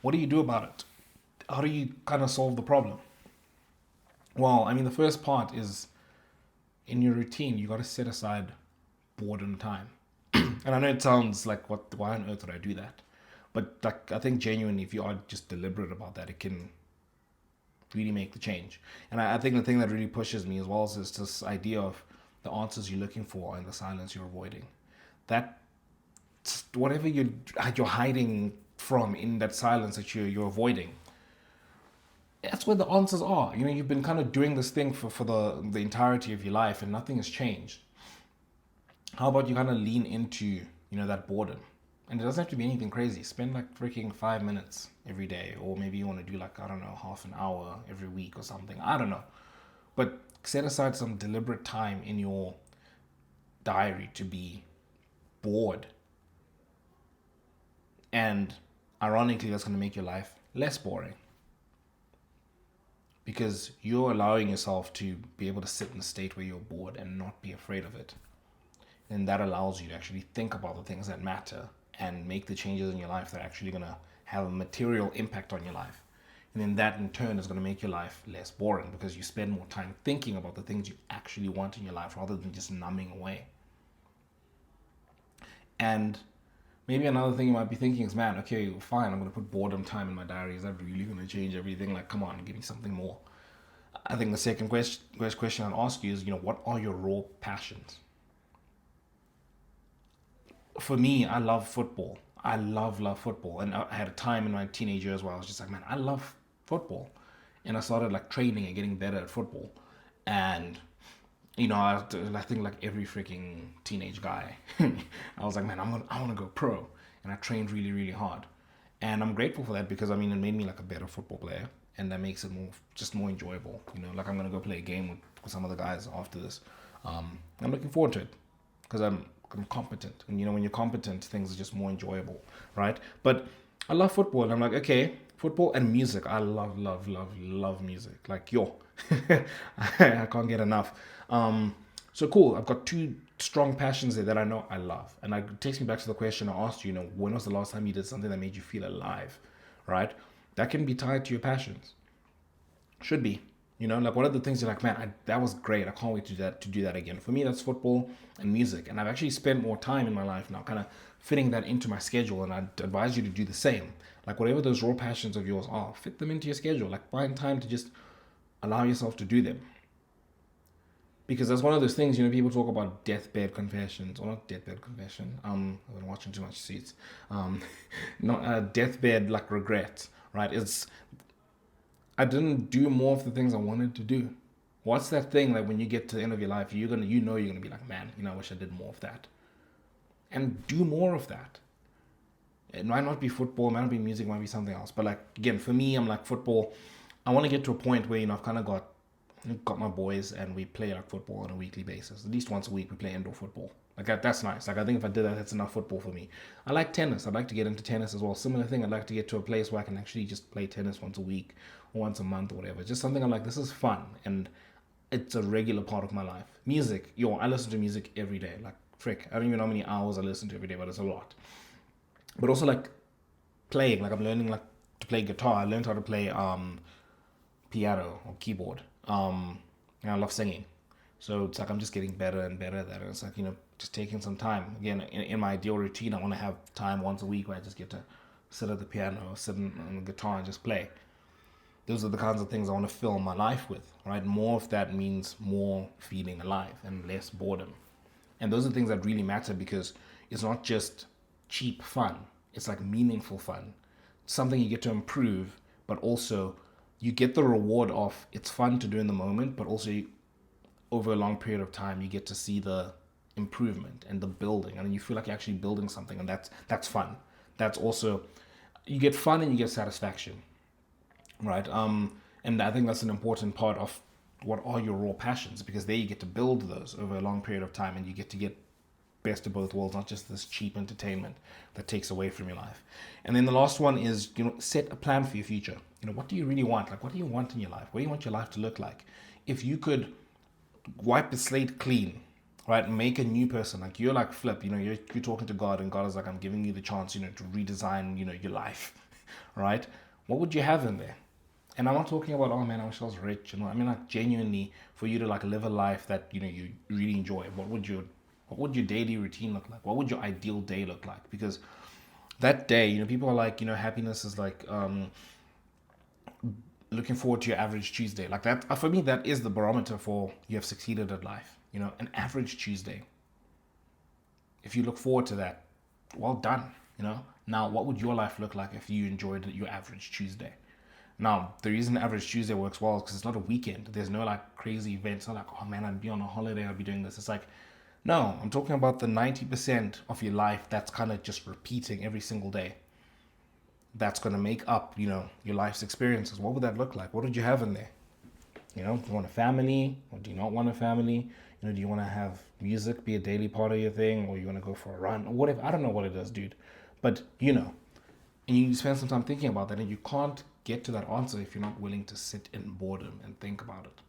What do you do about it? How do you kind of solve the problem? Well, I mean, the first part is in your routine, you got to set aside boredom time. And I know it sounds like, what? Why on earth would I do that? But like, I think genuinely, if you are just deliberate about that, it can really make the change. And I think the thing that really pushes me as well is this idea of the answers you're looking for and the silence you're avoiding. That whatever you're hiding from in that silence that you're avoiding, that's where the answers are. You know, you've been kind of doing this thing for the entirety of your life and nothing has changed. How about you kind of lean into, that boredom? And it doesn't have to be anything crazy. Spend like freaking 5 minutes every day, or maybe you want to do like, I don't know, half an hour every week or something. I don't know. But set aside some deliberate time in your diary to be bored. And ironically, that's going to make your life less boring because you're allowing yourself to be able to sit in a state where you're bored and not be afraid of it. And that allows you to actually think about the things that matter and make the changes in your life that are actually going to have a material impact on your life. And then that in turn is going to make your life less boring because you spend more time thinking about the things you actually want in your life rather than just numbing away. And maybe another thing you might be thinking is, man, okay, fine, I'm going to put boredom time in my diary. Is that really going to change everything? Like, come on, give me something more. I think the second question I'd ask you is, what are your raw passions? For me, I love football. I love football. And I had a time in my teenage years where I was just like, man, I love football. And I started like training and getting better at football. And I think like every freaking teenage guy, I was like, man, I want to go pro, and I trained really, really hard, and I'm grateful for that because I mean it made me like a better football player, and that makes it more enjoyable. Like I'm gonna go play a game with some of the guys after this. I'm looking forward to it because I'm competent, and when you're competent, things are just more enjoyable, right? But I love football, and I'm like, okay, football and music. I love music. Like, yo, I can't get enough. So cool. I've got two strong passions there that I know I love, and it takes me back to the question I asked you. When was the last time you did something that made you feel alive, right? That can be tied to your passions. Should be. Like one of the things you're like, man, that was great. I can't wait to do that again. For me, that's football and music, and I've actually spent more time in my life now, kind of fitting that into my schedule. And I'd advise you to do the same. Like whatever those raw passions of yours are, fit them into your schedule. Like find time to just allow yourself to do them, because that's one of those things. People talk about deathbed confessions, or not deathbed confession. I've been watching too much Suits. Not deathbed like regret, right? It's I didn't do more of the things I wanted to do. What's that thing like when you get to the end of your life, you're gonna be like, man, I wish I did more of that, and do more of that. It might not be football, it might not be music, it might be something else. But like again, for me, I'm like football. I want to get to a point where I've kind of got my boys and we play like football on a weekly basis. At least once a week, we play indoor football. Like that's nice. Like I think if I did that, that's enough football for me. I like tennis. I'd like to get into tennis as well. Similar thing. I'd like to get to a place where I can actually just play tennis once a week or once a month or whatever. Just something I'm like, this is fun and it's a regular part of my life. Music, I listen to music every day. Like frick, I don't even know how many hours I listen to every day, but it's a lot. But also like playing. Like I'm learning like to play guitar. I learned how to play piano or keyboard. And I love singing. So it's like I'm just getting better and better at that. And it's like, just taking some time. Again, in my ideal routine, I want to have time once a week where I just get to sit at the piano or sit on the guitar and just play. Those are the kinds of things I want to fill my life with, right? More of that means more feeling alive and less boredom. And those are things that really matter because it's not just cheap fun. It's like meaningful fun. Something you get to improve, but also you get the reward of it's fun to do in the moment, but also over a long period of time, you get to see the improvement and the building, and then you feel like you're actually building something, and that's fun. That's also you get fun and you get satisfaction, right? And I think that's an important part of what are your raw passions, because there you get to build those over a long period of time, and you get best of both worlds, not just this cheap entertainment that takes away from your life. And then the last one is, set a plan for your future. What do you really want? Like, what do you want in your life? What do you want your life to look like? If you could wipe the slate clean, right, and make a new person, like you're like Flip, you're talking to God, and God is like, I'm giving you the chance, to redesign, your life. right? What would you have in there? And I'm not talking about, oh man, I wish I was rich. And I mean, like, genuinely, for you to like live a life that you really enjoy. What would your daily routine look like? What would your ideal day look like? Because that day, people are like, happiness is like looking forward to your average Tuesday. Like that, for me, that is the barometer for you have succeeded at life. An average Tuesday. If you look forward to that, well done. Now, what would your life look like if you enjoyed your average Tuesday? Now, the reason average Tuesday works well is because it's not a weekend. There's no like crazy events. It's not like, oh man, I'd be on a holiday, I'd be doing this. It's like, no, I'm talking about the 90% of your life that's kind of just repeating every single day. That's going to make up, your life's experiences. What would that look like? What did you have in there? Do you want a family or do you not want a family? Do you want to have music be a daily part of your thing, or you want to go for a run or whatever? I don't know what it is, dude. But, and you spend some time thinking about that, and you can't get to that answer if you're not willing to sit in boredom and think about it.